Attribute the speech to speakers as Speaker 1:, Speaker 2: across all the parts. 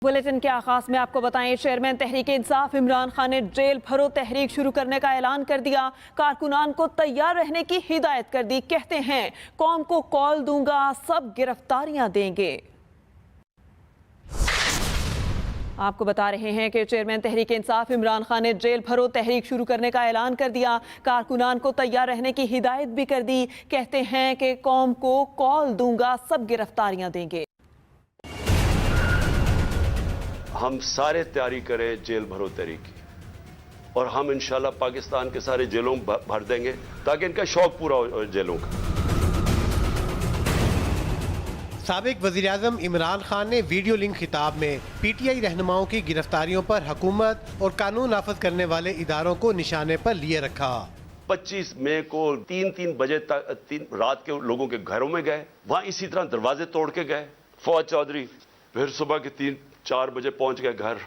Speaker 1: Bulletin के आगाज में आपको बताएं, चेयरमैन तहरीक इंसाफ इमरान खान ने जेल भरो तहरीक शुरू करने का ऐलान कर दिया। कारकुनान को तैयार रहने की हिदायत कर दी। कहते हैं, कौम को कॉल दूंगा, सब गिरफ्तारियां देंगे। आपको बता रहे हैं कि चेयरमैन तहरीक इंसाफ इमरान खान ने जेल भरो तहरीक शुरू करने का ऐलान कर दिया। कारकुनान को तैयार रहने की हिदायत भी कर दी। कहते हैं कि कौम को कॉल दूंगा, सब गिरफ्तारियां देंगे।
Speaker 2: हम सारे तैयारी करें जेल भरो तहरीक की, और हम इंशाल्लाह पाकिस्तान के सारे जेलों में भर देंगे ताकि इनका शौक पूरा हो जेलों का।
Speaker 3: साबिक वज़ीर-ए-आज़म इमरान खान ने वीडियो लिंक खिताब में पीटीआई रहनुमाओं की गिरफ्तारियों पर हुकूमत और कानून नाफिज करने वाले इदारों को निशाने पर लिए रखा।
Speaker 2: 25 मई को 3 बजे तक रात के लोगों के घरों में गए, वहां इसी तरह दरवाजे तोड़ के गए फौज चौधरी। फिर सुबह के 3-4 बजे पहुंच गए घर,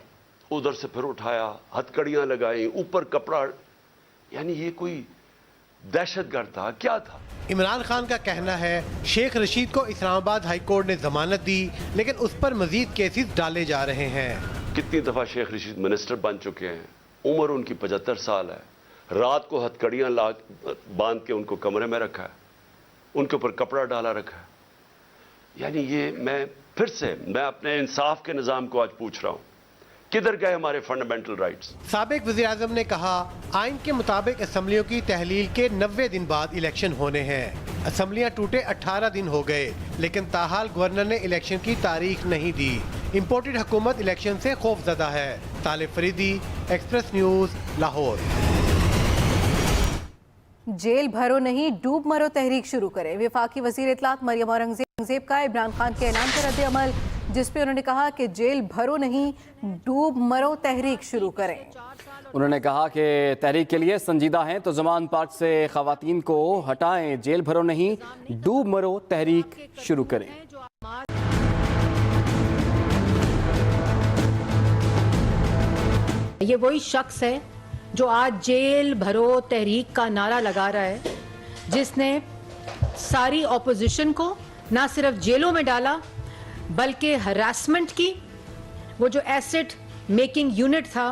Speaker 2: उधर से फिर उठाया, हथकड़ियां लगाई, ऊपर कपड़ा, यानी ये कोई दहशतगर्द था क्या था।
Speaker 3: इमरान खान का कहना है शेख रशीद को इस्लामाबाद हाई कोर्ट ने जमानत दी, लेकिन उस पर मजीद केसेस डाले जा रहे हैं।
Speaker 2: कितनी दफा शेख रशीद मिनिस्टर बन चुके हैं, उम्र उनकी 75 साल है, रात को हथकड़ियां बांध के उनको कमरे में रखा है, उनके ऊपर कपड़ा डाला रखा है। यानी ये मैं अपने इंसाफ के निजाम को आज पूछ रहा हूं, किधर गए हमारे फंडामेंटल राइट्स।
Speaker 3: साबिक वज़ीर-ए-आज़म ने कहा, आइन के मुताबिक असम्बलियों की तहलील के 90 दिन बाद इलेक्शन होने हैं। असम्बलियां टूटे 18 दिन हो गए, लेकिन ताहाल गवर्नर ने इलेक्शन की तारीख नहीं दी। इम्पोर्टेड हुकूमत इलेक्शन से खौफजदा है। Talib Faridi, express news, Lahore.
Speaker 4: Jail भरो नहीं, डूब मरो तहरीक शुरू करें। वफाकी वज़ीर इत्तलात मरियम औरंगज़ेब का इमरान खान के ऐलान पर रद्द-ए-अमल, जिस पे उन्होंने कहा कि जेल भरो नहीं, डूब मरो तहरीक शुरू करें।
Speaker 5: उन्होंने कहा कि तहरीक के लिए संजीदा हैं तो जमान पार्क से खवातीन को हटाएं, जेल भरो नहीं, डूब मरो तहरीक शुरू करें।
Speaker 6: ये वही शख्स है जो आज जेल भरो तहरीक का नारा लगा रहा है, जिसने सारी ऑपोजिशन को ना सिर्फ जेलों में डाला बल्कि हरासमेंट की। वो जो एसेट मेकिंग यूनिट था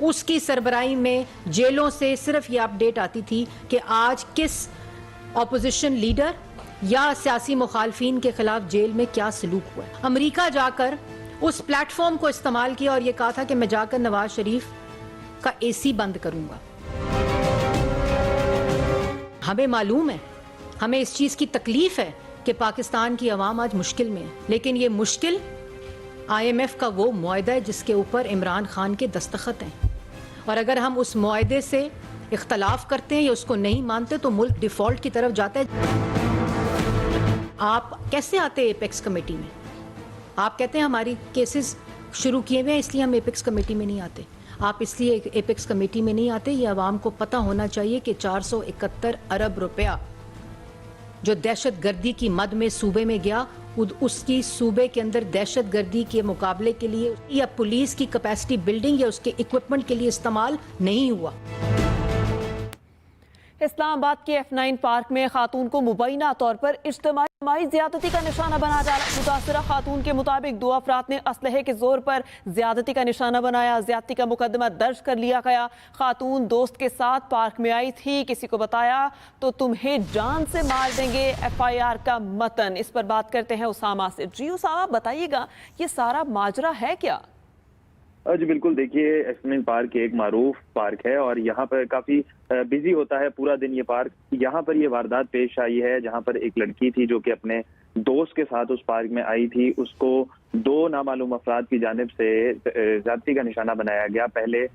Speaker 6: उसकी सरबराही में जेलों से सिर्फ ये अपडेट आती थी कि आज किस ऑपोजिशन लीडर या सियासी मुखालफिन के खिलाफ जेल में क्या सलूक हुआ है। अमेरिका जाकर उस प्लेटफॉर्म को इस्तेमाल किया और ये कहा था कि मैं जाकर नवाज शरीफ का एसी बंद करूंगा। हमें मालूम है, हमें इस चीज की तकलीफ है कि पाकिस्तान की आवाम आज मुश्किल में है, लेकिन ये मुश्किल IMF का वो मुआहदा है जिसके ऊपर इमरान खान के दस्तखत हैं, और अगर हम उस मुआहदे से इख्तलाफ करते हैं या उसको नहीं मानते तो मुल्क डिफॉल्ट की तरफ जाता है। आप कैसे आते हैं एपेक्स कमेटी में? आप कहते हैं हमारी केसेस शुरू किए हुए हैं इसलिए हम एपेक्स कमेटी में नहीं आते। आप इसलिए एपेक्स कमेटी में नहीं आते, ये आवाम को पता होना चाहिए कि 471 अरब रुपया जो दहशत गर्दी की मद में सूबे में गया, उसकी सूबे के अंदर दहशत गर्दी के मुकाबले के लिए या पुलिस की कैपेसिटी बिल्डिंग या उसके इक्विपमेंट के लिए इस्तेमाल नहीं हुआ।
Speaker 1: इस्लामाबाद के F9 पार्क में खातून को मुबैना तौर पर इज्तिमाई ज्यादती का निशाना बना जा रहा। मुतासरा खातून के मुताबिक 2 अफराद ने असलहे के जोर पर ज्यादती का निशाना बनाया। ज्यादती का मुकदमा दर्ज कर लिया गया। खातून दोस्त के साथ पार्क में आई थी, किसी को बताया तो तुम्हें जान से मार देंगे, FIR का मतन। इस पर बात करते हैं उसामा से। जी उसामा, बताइएगा ये सारा माजरा है क्या?
Speaker 7: जी बिल्कुल, देखिए F9 पार्क एक मारूफ पार्क है और यहाँ पर काफी बिजी होता है पूरा दिन ये पार्क। यहाँ पर ये वारदात पेश आई है जहाँ पर एक लड़की थी जो कि अपने दोस्त के साथ उस पार्क में आई थी। उसको 2 नामालूम अफराद की जानिब से ज्यादती का निशाना बनाया गया। पहले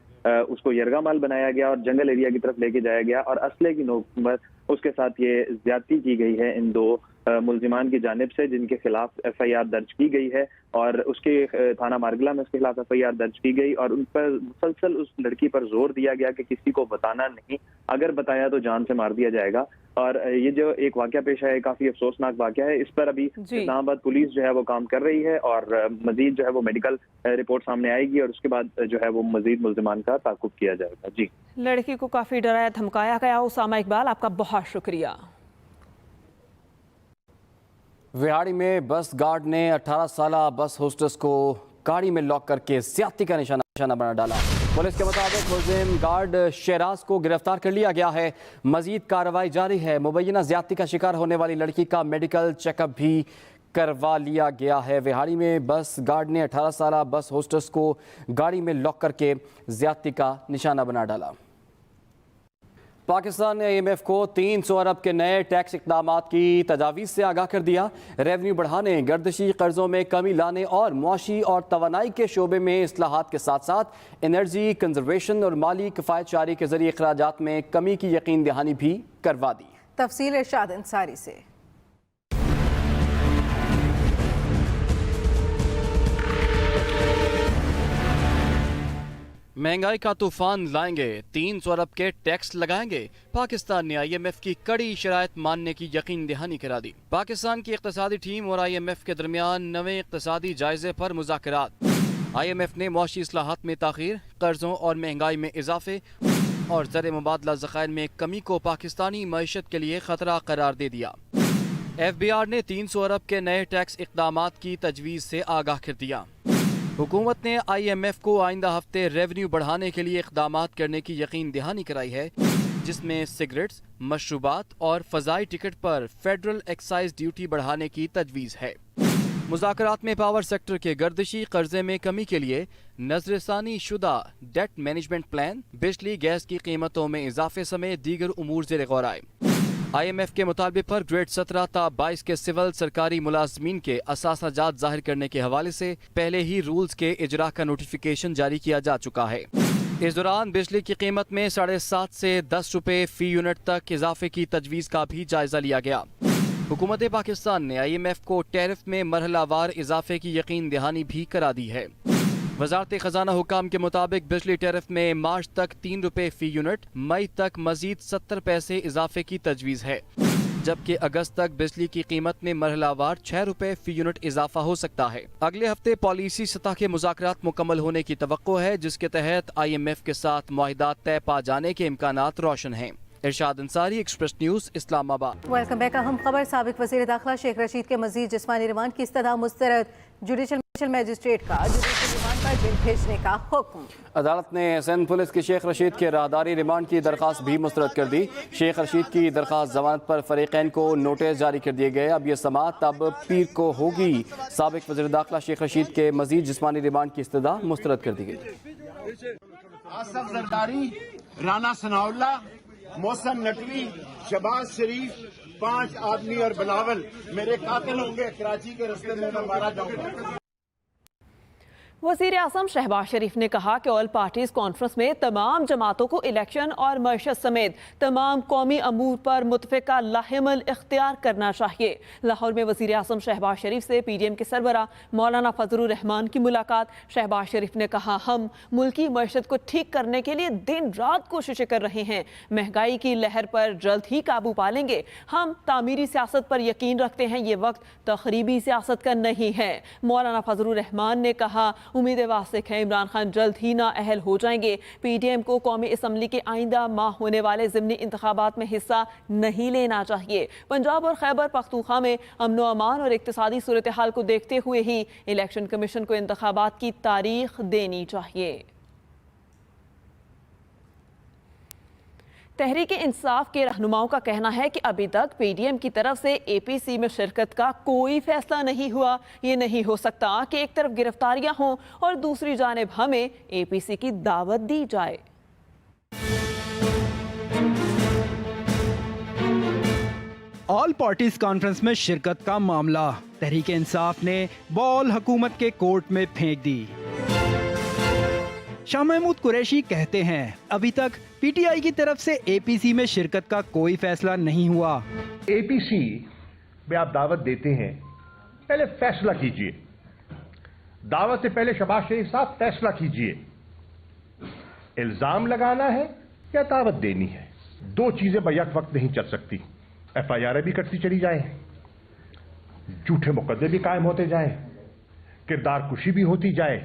Speaker 7: उसको यरगामाल बनाया गया और जंगल एरिया की तरफ लेके जाया गया और असले की नोक पर उसके साथ ये ज्यादती की गई है इन 2 मुल्जिमान की जानिब से, जिनके खिलाफ FIR दर्ज की गई है और उसके थाना मारगला में उसके खिलाफ FIR दर्ज की गई और उन पर मुसलसल उस लड़की पर जोर दिया गया कि किसी को बताना नहीं, अगर बताया तो जान से मार दिया जाएगा। और ये जो एक वाकया पेश है काफी अफसोसनाक वाकया है। इस पर अभी इस्लामाबाद पुलिस जो है वो काम कर रही है और मजीद जो है वो मेडिकल रिपोर्ट सामने आएगी और उसके बाद जो है वो मजीद मुल्जिमान का ताकुब किया जाएगा। जी,
Speaker 1: लड़की को काफी डराया धमकाया गया। उसामा इकबाल, आपका बहुत शुक्रिया।
Speaker 5: विहाड़ी में बस गार्ड ने 18 साला बस होस्टेस को गाड़ी में लॉक करके ज्यादती का निशाना बना डाला। पुलिस के मुताबिक मुलजिम गार्ड शेराज को गिरफ्तार कर लिया गया है। मजीद कार्रवाई जारी है। मुबैना ज्यादती का शिकार होने वाली लड़की का मेडिकल चेकअप भी करवा लिया गया है। विहाड़ी में बस गार्ड ने 18 साल बस होस्टेस को गाड़ी में लॉक करके ज्यादती का निशाना बना डाला। पाकिस्तान ने IMF को 300 अरब के नए टैक्स इक़दामात की तजावीज़ से आगाह कर दिया। रेवेन्यू बढ़ाने, गर्दिशी कर्जों में कमी लाने और मुआशी और तवानाई के शोबे में इस्लाहात के साथ साथ एनर्जी कंजर्वेशन और माली किफ़ायत जारी के जरिए अखराजात में कमी की यकीन दहानी भी करवा दी।
Speaker 4: तफसील इरशाद अंसारी से।
Speaker 5: महंगाई का तूफान लाएंगे, 300 अरब के टैक्स लगाएंगे। पाकिस्तान ने IMF की कड़ी शराइत मानने की यकीन दहानी करा दी। पाकिस्तान की इक़्तिसादी टीम और IMF के दरमियान नवे इक़्तिसादी जायजे पर मुज़ाकरात। IMF ने मुआशी इस्लाहात में ताख़ीर, कर्जों और महंगाई में इजाफे और ज़र मुबादला ज़खायर में कमी को पाकिस्तानी मईशत के लिए खतरा करार दे दिया। FBR ने 300 अरब के नए टैक्स इक़दामात की तजवीज़ से आगाह कर दिया। हुकूमत ने IMF को आइंदा हफ्ते रेवेन्यू बढ़ाने के लिए इक़दामात करने की यकीन दहानी कराई है, जिसमें सिगरेट्स, मशरूबात और फ़ज़ाई टिकट पर फेडरल एक्साइज ड्यूटी बढ़ाने की तजवीज़ है। मुज़ाकरात में पावर सेक्टर के गर्दिशी कर्जे में कमी के लिए नज़रसानी शुदा डेट मैनेजमेंट प्लान, बिजली गैस की कीमतों में इजाफे समेत दीगर उमूर ज़ेर गौर आए। IMF के मुतालबे पर ग्रेड 17 ta 22 के सिविल सरकारी मुलाजमीन के असासाजात जाहिर करने के हवाले से पहले ही रूल्स के इजरा का नोटिफिकेशन जारी किया जा चुका है। इस दौरान बिजली की कीमत में 7.5 से 10 रुपए फी यूनिट तक इजाफे की तजवीज़ का भी जायजा लिया गया। हुकूमत पाकिस्तान ने IMF को टैरिफ में मरहलावार इजाफे की यकीन दहानी भी करा दी है। वजारत खजाना हुकाम के मुताबिक बिजली टैरिफ में मार्च तक 3 रुपए फी यूनिट, मई तक मजीद 70 पैसे इजाफे की तजवीज़ है, जबकि अगस्त तक बिजली की कीमत में मरहलावार 6 रुपए फी यूनिट इजाफा हो सकता है। अगले हफ्ते पॉलिसी सतह के मुज़ाकरात मुकम्मल होने की तवक्को है, जिसके तहत IMF के साथ मुआहिदात तय पा जाने के इम्कानात रोशन हैं। Irshad Ansari, express news, Islamabad.
Speaker 4: Welcome back. अहम खबर, साबिक वज़ीर दाखिला शेख रशीद के मजीद जिस्मानी रिमांड की इस्तदा मुस्तरद। जुडिशल मैजिस्ट्रेट का जुडिशल रिमांड पर जेल भेजने का हुक्म।
Speaker 5: अदालत ने सिंध पुलिस की शेख रशीद के राहदारी रिमांड की दरख्वास्त भी मुस्तरद कर दी। शेख रशीद की दरख्वास्त जमानत पर फरीकैन को नोटिस जारी कर दिए गए। अब ये समाअत अब पीर को होगी। साबिक वज़ीर दाखिला शेख रशीद के मजीद जिस्मानी रिमांड की इस्तदा मुस्तरद कर दी गई।
Speaker 8: आसफ जरदारी, राना सनाउल्ला, मौसम नकवी, शबाज शरीफ, 5 आदमी और बिलावल मेरे कातिल होंगे। कराची के रास्ते में मैं मारा जाऊंगा।
Speaker 1: वज़ीर आज़म शहबाज शरीफ ने कहा कि ऑल पार्टीज कॉन्फ्रेंस में तमाम जमातों को इलेक्शन और मईशत समेत तमाम कौमी अमूर पर मुतफ़िका लाहिमल इख्तियार करना चाहिए। लाहौर में वज़ीर आज़म शहबाज शरीफ से PDM के सरबरा मौलाना फजलुर रहमान की मुलाकात। शहबाज शरीफ ने कहा, हम मुल्की मईशत को ठीक करने के लिए दिन रात कोशिशें कर रहे हैं। महंगाई की लहर पर जल्द ही काबू पा लेंगे। हम तामीरी सियासत पर यकीन रखते हैं, ये वक्त तखरीबी सियासत का नहीं है। मौलाना फजलुर रहमान ने कहा, उम्मीदें वासिक हैं इमरान खान जल्द ही नाअहल हो जाएंगे। PDM को कौमी असम्बली के आइंदा माह होने वाले ज़िमनी इंतखाबात में हिस्सा नहीं लेना चाहिए। पंजाब और खैबर पख्तूनख्वा में अमन अमान और इक्तिसादी सूरत हाल को देखते हुए ही इलेक्शन कमीशन को इंतखाबात की तारीख देनी चाहिए। तहरीक इंसाफ के रहनुमाओं का कहना है कि अभी तक PDM की तरफ से APC में शिरकत का कोई फैसला नहीं हुआ। ये नहीं हो सकता कि एक तरफ गिरफ्तारियां हों और दूसरी जानिब हमें APC की दावत दी जाए।
Speaker 9: ऑल पार्टीज कॉन्फ्रेंस में शिरकत का मामला, तहरीक इंसाफ ने बॉल हुकूमत के कोर्ट में फेंक दी। शाह महमूद कुरैशी कहते हैं, अभी तक PTI की तरफ से APC में शिरकत का कोई फैसला नहीं हुआ।
Speaker 8: APC में आप दावत देते हैं, पहले फैसला कीजिए। दावत से पहले शहबाज शरीफ साहब फैसला कीजिए, इल्जाम लगाना है या दावत देनी है। दो चीजें बैक वक्त नहीं चल सकती। FIR भी कटती चली जाए, झूठे मुकदमे भी कायम होते जाए, किरदार कुशी भी होती जाए,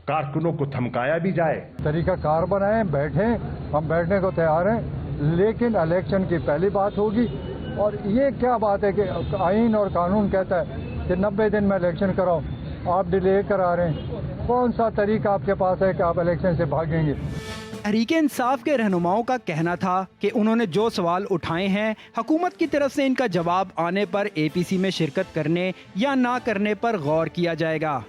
Speaker 8: कारकुनों को धमकाया भी जाए।
Speaker 10: तरीका कार बनाएं, बैठें, हम बैठने को तैयार हैं, लेकिन इलेक्शन की पहली बात होगी। और ये क्या बात है कि आईन और कानून कहता है कि 90 दिन में इलेक्शन कराओ। آپ ڈیلے کرا رہے ہیں. کون سا طریقہ آپ کے پاس ہے کہ آپ الیکشن سے بھاگیں گے؟
Speaker 9: تحریک انصاف کے رہنماؤں کا کہنا تھا کہ انہوں نے جو سوال اٹھائے ہیں حکومت کی طرف سے ان کا جواب آنے پر اے پی سی میں شرکت کرنے یا نہ کرنے پر غور کیا جائے گا.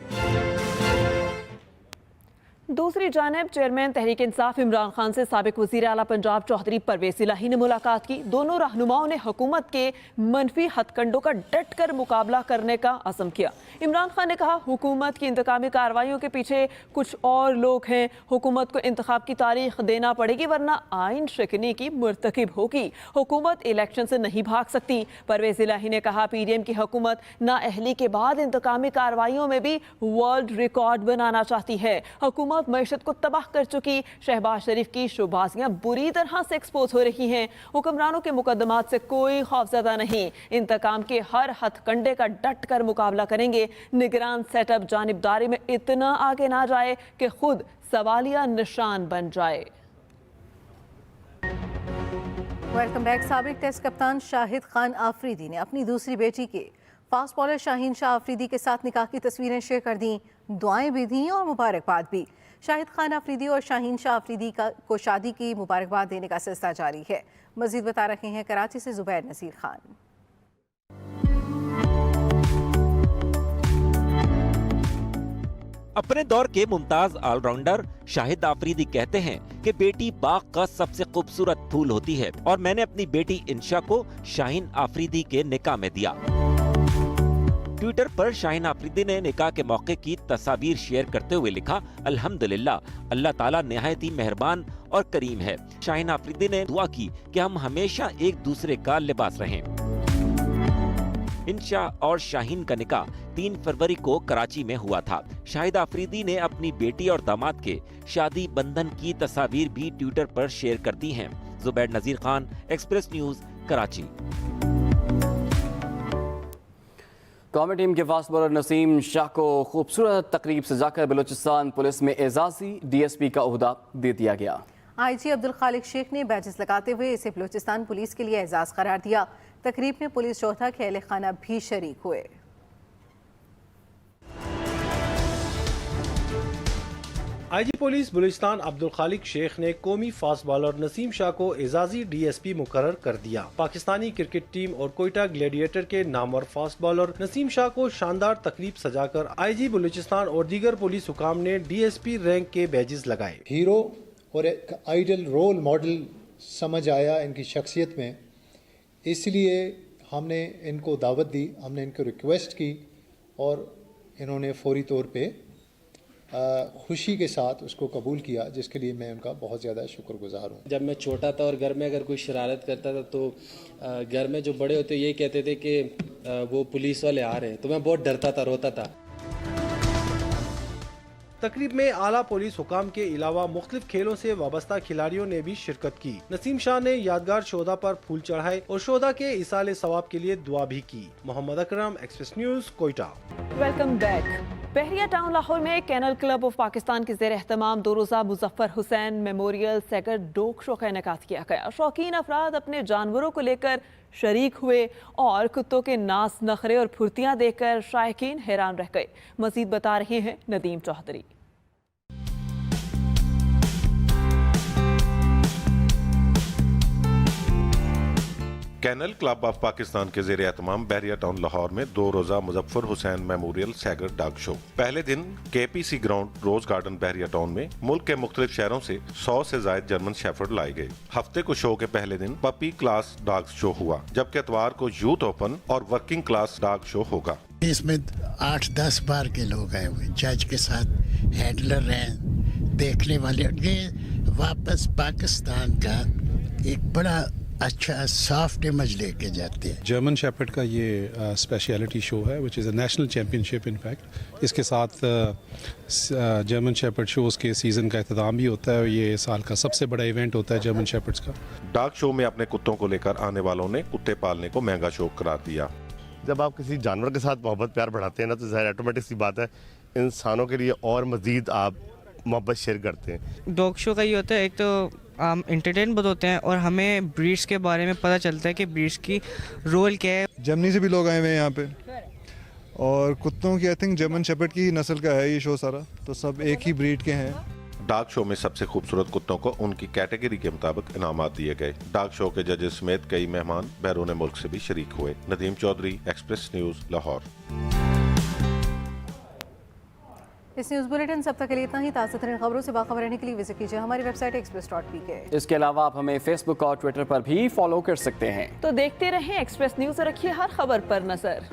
Speaker 1: دوسری جانب چیئرمین تحریک انصاف عمران خان سے سابق وزیر اعلیٰ پنجاب چودھری پرویز الہی نے ملاقات کی. دونوں رہنماؤں نے حکومت کے منفی ہتھ کنڈوں کا ڈٹ کر مقابلہ کرنے کا عزم کیا. عمران خان نے کہا حکومت کی انتقامی کارروائیوں کے پیچھے کچھ اور لوگ ہیں. حکومت کو انتخاب کی تاریخ دینا پڑے گی ورنہ آئین شکنی کی مرتکب ہوگی. حکومت الیکشن سے نہیں بھاگ سکتی. پرویز الہی نے کہا پی ڈی ایم کی حکومت نااہلی کے بعد انتقامی کارروائیوں میں بھی ورلڈ ریکارڈ بنانا چاہتی ہے. حکومت معیشت کو تباہ کر چکی. شہباز شریف کی شبازیاں بری طرح سے ایکسپوز ہو رہی ہیں. حکمرانوں کے مقدمات سے کوئی خوفزدہ نہیں. انتقام کے ہر ہتھ کنڈے کا ڈٹ کر مقابلہ کریں گے. نگران سیٹ اپ جانبداری میں اتنا آگے نہ جائے کہ خود سوالیہ نشان بن جائے.
Speaker 4: Welcome back. سابق ٹیسٹ کپتان شاہد خان آفریدی نے اپنی دوسری بیٹی کے فاسٹ بالر شاہین شاہ آفریدی کے ساتھ نکاح کی تصویریں شیئر کر دیں. دعائیں بھی دیں اور مبارکباد بھی. شاہد خان آفریدی اور شاہین شاہ آفریدی کو شادی کی مبارکباد دینے کا سلسلہ جاری ہے. مزید بتا رہے ہیں کراچی سے زبیر نذیر خان.
Speaker 11: اپنے دور کے ممتاز آل راؤنڈر شاہد آفریدی کہتے ہیں کہ بیٹی باغ کا سب سے خوبصورت پھول ہوتی ہے اور میں نے اپنی بیٹی انشا کو شاہین آفریدی کے نکاح میں دیا. ٹویٹر پر شاہین آفریدی نے نکاح کے موقع کی تصاویر شیئر کرتے ہوئے لکھا الحمدللہ اللہ تعالیٰ نہایت ہی مہربان اور کریم ہے. شاہین آفریدی نے دعا کی کہ ہم ہمیشہ ایک دوسرے کا لباس رہیں. انشا اور شاہین کا نکاح 3 فروری کو کراچی میں ہوا تھا. شاہد آفریدی نے اپنی بیٹی اور داماد کے شادی بندھن کی تصاویر بھی ٹویٹر پر شیئر کر دی ہیں. زبیر نذیر خان، ایکسپریس نیوز، کراچی.
Speaker 5: قومی ٹیم کے فاسٹ بالر نسیم شاہ کو خوبصورت تقریب سجا کر بلوچستان پولیس میں اعزازی ڈی ایس پی کا عہدہ دے دیا گیا.
Speaker 4: آئی جی عبدالخالق شیخ نے بیجز لگاتے ہوئے اسے بلوچستان پولیس کے لیے اعزاز قرار دیا. تقریب میں پولیس جوہا کے اہل خانہ بھی شریک ہوئے.
Speaker 12: آئی جی پولیس بلوچستان عبدالخالق شیخ نے قومی فاسٹ بالر نسیم شاہ کو اعزازی ڈی ایس پی مقرر کر دیا. پاکستانی کرکٹ ٹیم اور کوئٹہ گلیڈیٹر کے نامور فاسٹ بالر نسیم شاہ کو شاندار تقریب سجا کر آئی جی بلوچستان اور دیگر پولیس حکام نے ڈی ایس پی رینک کے بیجز لگائے.
Speaker 13: ہیرو اور ایک آئیڈل رول ماڈل سمجھ آیا ان کی شخصیت میں، اس لیے ہم نے ان کو دعوت دی، ہم نے ان کو ریکویسٹ کی اور انہوں نے فوری طور پہ خوشی کے ساتھ اس کو قبول کیا، جس کے لیے میں ان کا بہت زیادہ شکر گزار ہوں.
Speaker 14: جب میں چھوٹا تھا اور گھر میں اگر کوئی شرارت کرتا تھا تو گھر میں جو بڑے ہوتے یہ کہتے تھے کہ وہ پولیس والے آ رہے ہیں، تو میں بہت ڈرتا تھا، روتا تھا.
Speaker 12: تقریب میں اعلیٰ پولیس حکام کے علاوہ مختلف کھیلوں سے وابستہ کھلاڑیوں نے بھی شرکت کی. نسیم شاہ نے یادگار شہدا پر پھول چڑھائے اور شہدا کے ایصال ثواب کے لیے دعا بھی کی. Muhammad Akram, express news, Quetta.
Speaker 1: Welcome back. Bahria town Lahore میں کینل کلب آف پاکستان کے زیر اہتمام 2 روزہ Muzaffar Hussain memorial Seger dog شو کا انعقاد کیا گیا. شوقین افراد اپنے جانوروں کو لے کر شریک ہوئے اور کتوں کے ناز نخرے اور پھرتیاں دیکھ کر شائقین حیران رہ گئے. مزید بتا رہے ہیں Nadeem Chaudhry.
Speaker 8: Kennel club of Pakistan کے زیر اہتمام بحریہ ٹاؤن لاہور میں 2 روزہ Muzaffar Hussain memorial Sieger dog show. پہلے دن کے P C ground rose garden Bahria town میں ملک کے مختلف شہروں سے 100 سے زائد جرمن شیفرڈ لائے گئے. ہفتے کو شو کے پہلے دن پپی کلاس ڈاگ شو ہوا، جبکہ اتوار کو یوتھ اوپن اور ورکنگ کلاس ڈاگ شو ہوگا.
Speaker 15: اس میں 8-10 بار کے لوگ آئے ہوئے، جج کے ساتھ ہینڈلر ہیں، دیکھنے والے. یہ واپس پاکستان کا ایک بڑا اچھا سافٹ امیج لے کے جاتے ہیں.
Speaker 16: جرمن شیپرڈ کا یہ اسپیشلٹی شو ہے which is a national championship. In fact اس کے ساتھ جرمن شیپرڈ شوز کے سیزن کا اختتام بھی ہوتا ہے اور یہ سال کا سب سے بڑا ایونٹ ہوتا ہے جرمن شیپرڈز کا.
Speaker 8: ڈاگ شو میں اپنے کتوں کو لے کر آنے والوں نے کتے پالنے کو مہنگا شوق قرار دیا.
Speaker 17: جب آپ کسی جانور کے ساتھ محبت پیار بڑھاتے ہیں نا تو ظاہر آٹومیٹک سی بات ہے انسانوں کے لیے اور مزید آپ محبت شیئر کرتے ہیں.
Speaker 18: ڈاگ شو کا یہ ہوتا ہے، ایک تو ہم انٹرٹین بہت ہوتے ہیں اور ہمیں بریڈس کے بارے میں پتہ چلتا ہے کہ بریڈس کی رول کیا ہے.
Speaker 19: جرمنی سے بھی لوگ آئے ہوئے ہیں یہاں پہ और कुत्तों की आई थिंक जर्मन शेपर्ड की नस्ल का है ये शो सारा, तो सब एक ही ब्रीड के हैं।
Speaker 20: डाक शो में सबसे खूबसूरत कुत्तों को उनकी कैटेगरी के मुताबिक इनामात दिए गए। डाक शो के जजेस समेत कई मेहमान बैरून मुल्क से भी शरीक हुए। Nadeem Chaudhry, express news, Lahore.
Speaker 4: इस न्यूज़ बुलेटिन सब तक के लिए इतना ही। ताज़ा तरीन खबरों से बाखबर रहने के लिए विजिट कीजिए हमारी वेबसाइट express.pk।
Speaker 21: इसके अलावा आप हमें फेसबुक और ट्विटर पर भी फॉलो कर सकते हैं।
Speaker 1: तो देखते रहें एक्सप्रेस न्यूज और रखिए हर खबर पर नजर।